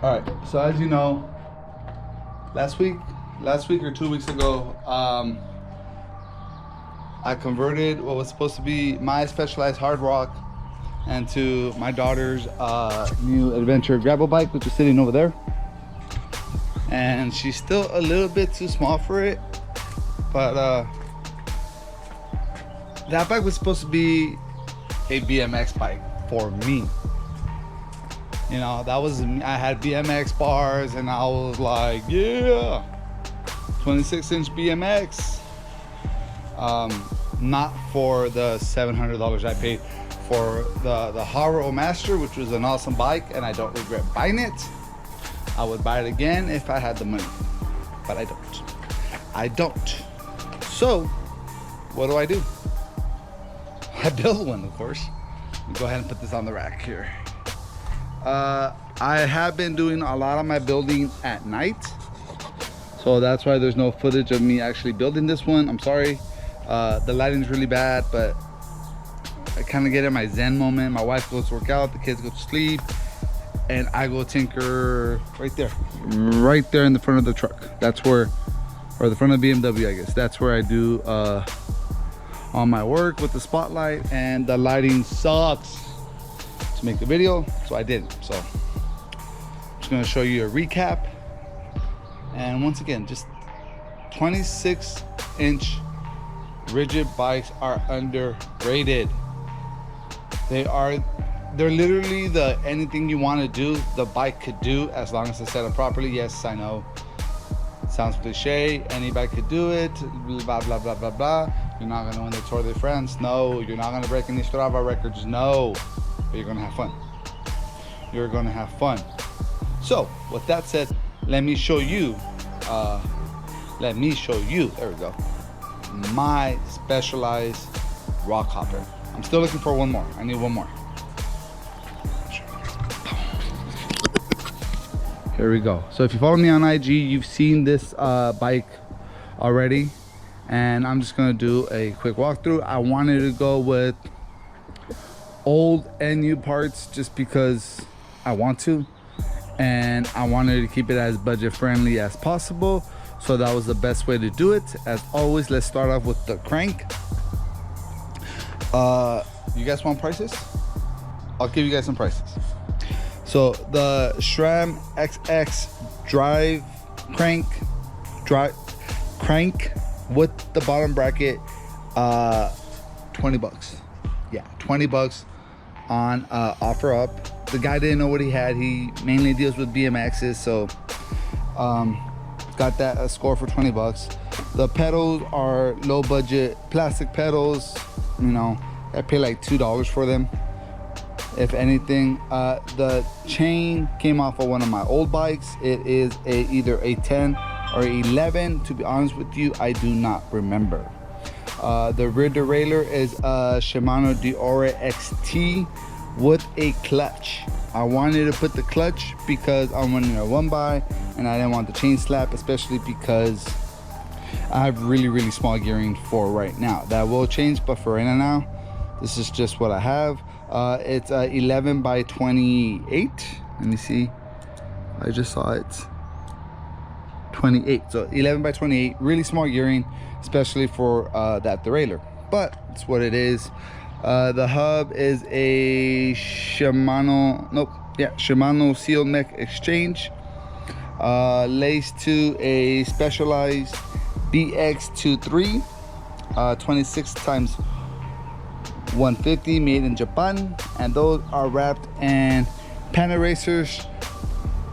All right, so as you know, last week or 2 weeks ago, I converted what was supposed to be my Specialized hard rock into my daughter's new adventure gravel bike, which is sitting over there. And she's still a little bit too small for it, but that bike was supposed to be a BMX bike for me. You know, that was, I had BMX bars and I was like, yeah, 26-inch BMX. Not for the $700 I paid for the Haro Master, which was an awesome bike and I don't regret buying it. I would buy it again if I had the money, but I don't. So what do? I build one, of course. Go ahead and put this on the rack here. I have been doing a lot of my building at night, so that's why there's no footage of me actually building this one. I'm sorry. The lighting's really bad, but I kind of get in my zen moment. My wife goes to work out, the kids go to sleep, and I go tinker right there in the front of the truck. That's where, or the front of the BMW, I guess. That's where I do all my work with the spotlight, and the lighting sucks to make the video, so I didn't. So I'm just gonna show you a recap. And once again, just 26-inch rigid bikes are underrated. They're literally anything you want to do, the bike could do, as long as it's set up properly. Yes, I know, sounds cliche, anybody could do it, blah blah blah blah blah. You're not gonna win the Tour de France, no. You're not gonna break any Strava records, no. But you're gonna have fun. You're gonna have fun. So with that said, let me show you, there we go, my Specialized RockHopper. I'm still looking for one more. I need one more. Here we go. So if you follow me on IG, you've seen this bike already, and I'm just gonna do a quick walkthrough. I wanted to go with old and new parts just because I want to, and I wanted to keep it as budget friendly as possible, so that was the best way to do it. As always, let's start off with the crank. You guys want prices? I'll give you guys some prices. So the SRAM XX drive crank with the bottom bracket, 20 bucks. Yeah, 20 bucks on OfferUp. The guy didn't know what he had. He mainly deals with BMXs, so got that a score for 20 bucks. The pedals are low budget plastic pedals. You know, I pay like $2 for them, if anything. The chain came off of one of my old bikes. It is either a 10 or 11. To be honest with you, I do not remember. The rear derailleur is a Shimano Diore XT with a clutch. I wanted to put the clutch because I'm running a one by and I didn't want the chain slap, especially because I have really small gearing for right now. That will change, but for right now, this is just what I have. It's 11 by 28. Let me see. I just saw it. 28. So 11 by 28. Really small gearing, especially for that derailleur. But it's what it is. The hub is a Shimano Seal Neck Exchange. Laced to a Specialized BX23, 26 times 150, made in Japan, and those are wrapped in Panaracers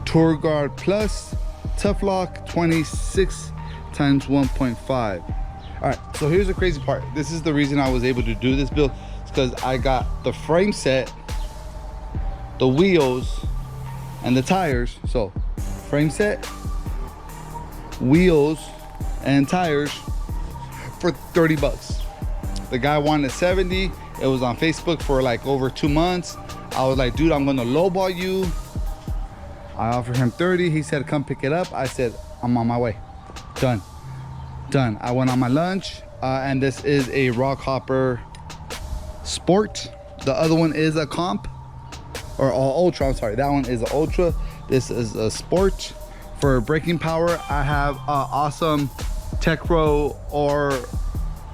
Tour Guard Plus Tough Lock 26 times 1.5. All right, so here's the crazy part. This is the reason I was able to do this build, because I got the frame set, the wheels, and the tires. So frame set, wheels, and tires for 30 bucks. The guy wanted 70. It was on Facebook for like over 2 months. I was like, dude, I'm gonna lowball you. I offered him 30. He said, come pick it up. I said, I'm on my way. Done. I went on my lunch, and this is a RockHopper Sport. The other one is a comp, or ultra. I'm sorry, that one is an ultra. This is a sport. For braking power, I have awesome Tecro or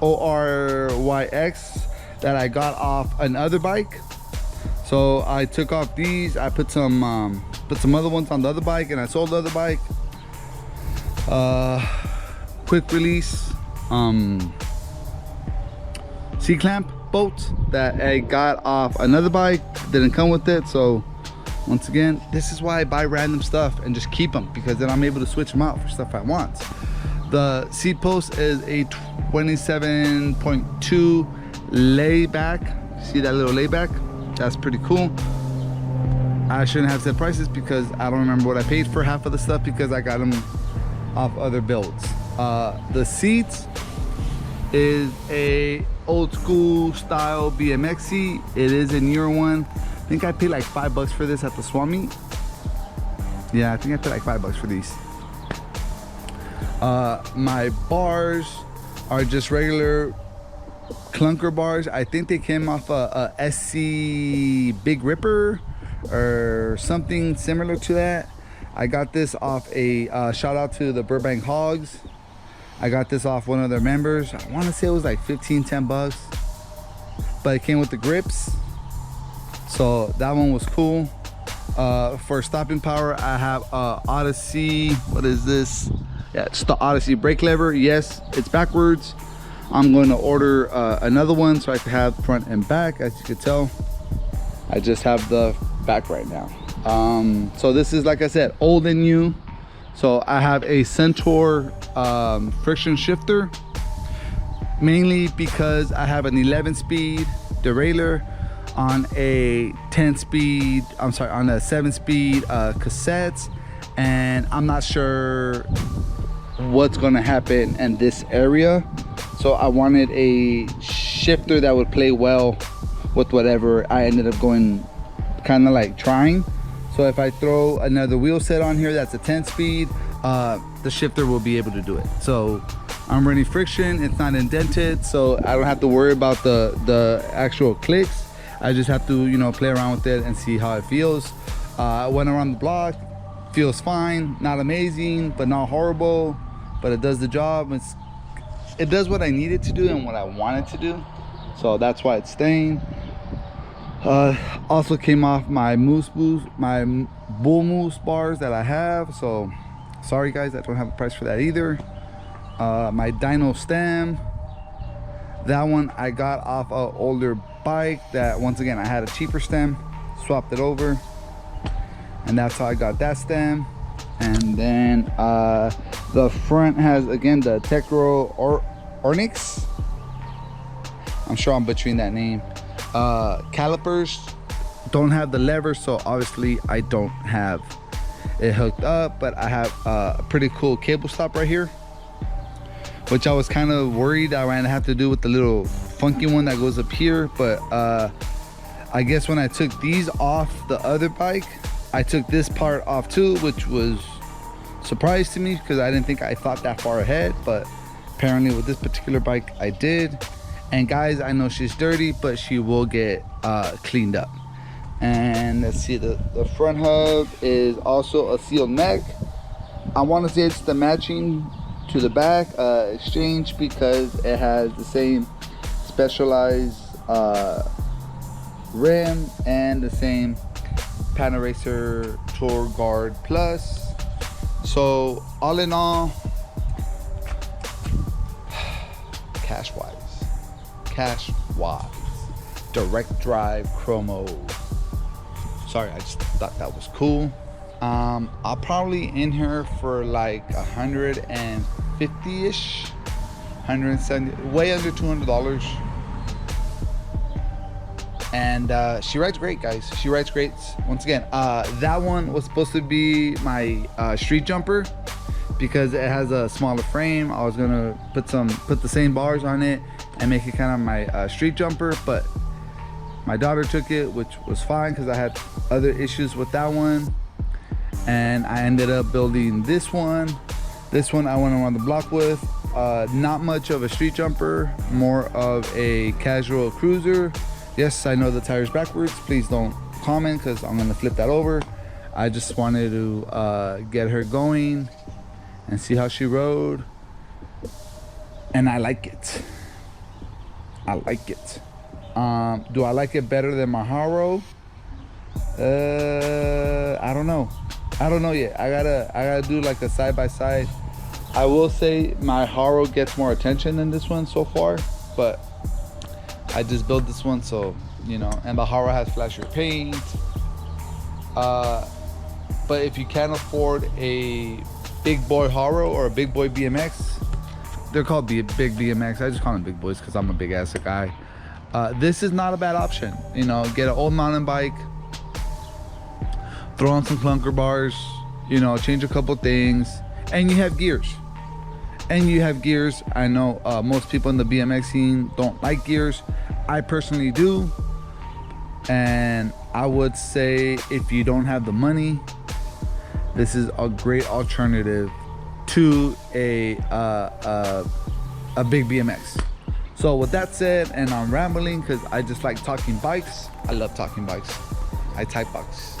ORYX that I got off another bike. So I took off these, I put some other ones on the other bike, and I sold the other bike. Quick release C-clamp bolt that I got off another bike, didn't come with it. So once again, this is why I buy random stuff and just keep them, because then I'm able to switch them out for stuff I want. The seat post is a 27.2 layback. See that little layback? That's pretty cool. I shouldn't have said prices because I don't remember what I paid for half of the stuff, because I got them off other builds. The seats is a old school style BMX seat. It is a newer one. I think I paid like $5 for this at the swap meet. Yeah, I think I paid like $5 for these. My bars are just regular Klunker bars. I think they came off a SC Big Ripper or something similar to that. I got this off a shout out to the Burbank Hogs. I got this off one of their members. I want to say it was like 10 bucks, but it came with the grips, so that one was cool. For stopping power, I have Odyssey. What is this? Yeah, it's the Odyssey brake lever. Yes, it's backwards. I'm going to order another one so I can have front and back. As you can tell, I just have the back right now. So this is, like I said, old and new. So I have a Centaur friction shifter, mainly because I have an 11-speed derailleur on a 10-speed, I'm sorry, on a 7-speed cassette, and I'm not sure what's gonna happen in this area. So I wanted a shifter that would play well with whatever I ended up going, kind of like trying. So if I throw another wheel set on here that's a 10-speed, the shifter will be able to do it. So I'm running friction, it's not indented, so I don't have to worry about the actual clicks. I just have to, you know, play around with it and see how it feels. I went around the block, feels fine, not amazing, but not horrible, but it does the job. It does what I need it to do and what I want it to do. So that's why it's staying. Also came off my my bull moose bars that I have. So sorry guys, I don't have a price for that either. My dyno stem, that one I got off an older bike that, once again, I had a cheaper stem, swapped it over, and that's how I got that stem. And then the front has, again, the Tecro Ornix. I'm sure I'm butchering that name. Calipers don't have the lever, so obviously I don't have it hooked up, but I have a pretty cool cable stop right here, which I was kind of worried I might have to do with the little funky one that goes up here. But I guess when I took these off the other bike, I took this part off too, which was a surprise to me because I thought that far ahead, but apparently with this particular bike I did. And guys, I know she's dirty, but she will get cleaned up. And let's see, the front hub is also a sealed neck. I want to say it's the matching to the back exchange, because it has the same specialized rim and the same Pan Racer Tour Guard Plus. So all in all, cash wise, direct drive chromo. Sorry, I just thought that was cool. I'll probably in her for like 150-ish, 170, way under $200. And she rides great, guys. She rides great. Once again, that one was supposed to be my street jumper because it has a smaller frame. I was gonna put the same bars on it and make it kind of my street jumper, but my daughter took it, which was fine because I had other issues with that one. And I ended up building this one. This one I went around the block with. Not much of a street jumper, more of a casual cruiser. Yes, I know the tire's backwards. Please don't comment because I'm gonna flip that over. I just wanted to get her going and see how she rode. And I like it. I like it. Do I like it better than my Haro? I don't know. I don't know yet. I gotta do like a side by side. I will say my Haro gets more attention than this one so far, but I just built this one, so you know. And the Haro has flashier paint. But if you can't afford a big boy Haro or a big boy BMX, they're called big BMX. I just call them big boys because I'm a big ass guy. This is not a bad option. You know, get an old mountain bike, throw on some Klunker bars, you know, change a couple things, and you have gears. I know most people in the BMX scene don't like gears. I personally do. And I would say if you don't have the money, this is a great alternative to a big BMX. So with that said, and I'm rambling because I just like talking bikes. I love talking bikes. I type bikes.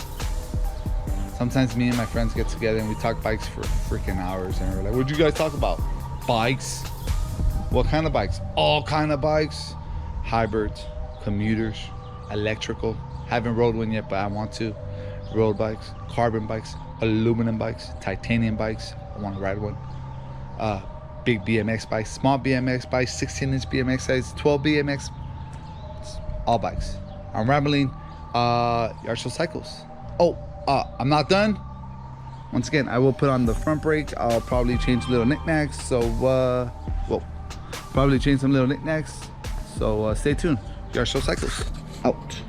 Sometimes me and my friends get together and we talk bikes for freaking hours, and we're like, what'd you guys talk about? Bikes. What kind of bikes? All kind of bikes. Hybrids, commuters, electrical. Haven't rode one yet, but I want to. Road bikes, carbon bikes, aluminum bikes, titanium bikes. I want to ride one. Big BMX bikes, small BMX bikes, 16-inch BMX size, 12 BMX, all bikes. I'm rambling. Yard show cycles. Oh, I'm not done. Once again, I will put on the front brake. I'll probably change little knickknacks. So, probably change some little knickknacks. So stay tuned. Yard show cycles out.